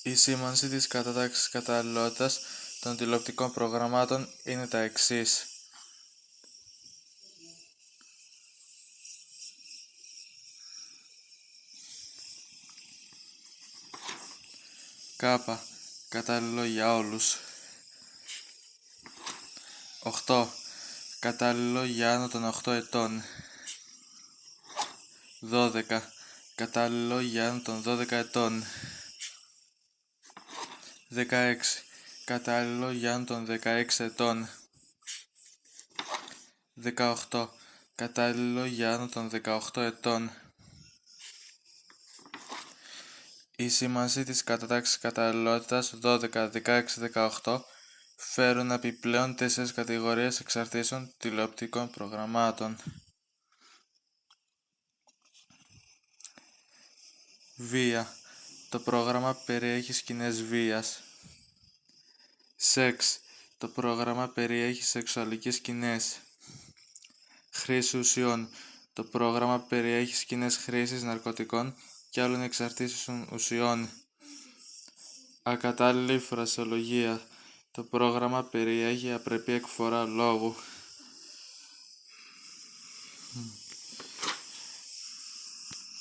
Η σήμανση της κατάταξης καταλληλότητας των τηλεοπτικών προγραμμάτων είναι τα εξής. Κάπα, κατάλληλο για όλους. 8. Κατάλληλο για άνω των 8 ετών. 12. Κατάλληλο για άνω των 12 ετών. 16. Κατάλληλο για άνω των 16 ετών. 18. Κατάλληλο για άνω των 18 ετών. Η σήμανση της κατάταξης καταλληλότητας 12, 16, 18 φέρουν επιπλέον 4 κατηγορίες εξαρτήσεων τηλεοπτικών προγραμμάτων. Βία. Το πρόγραμμα περιέχει σκηνές βίας. Σεξ. Το πρόγραμμα περιέχει σεξουαλικές σκηνές. Χρήση ουσιών. Το πρόγραμμα περιέχει σκηνές χρήσης ναρκωτικών και άλλων εξαρτήσεων ουσιών. Ακατάλληλη φρασεολογία. Το πρόγραμμα περιέχει απρεπή εκφορά λόγου.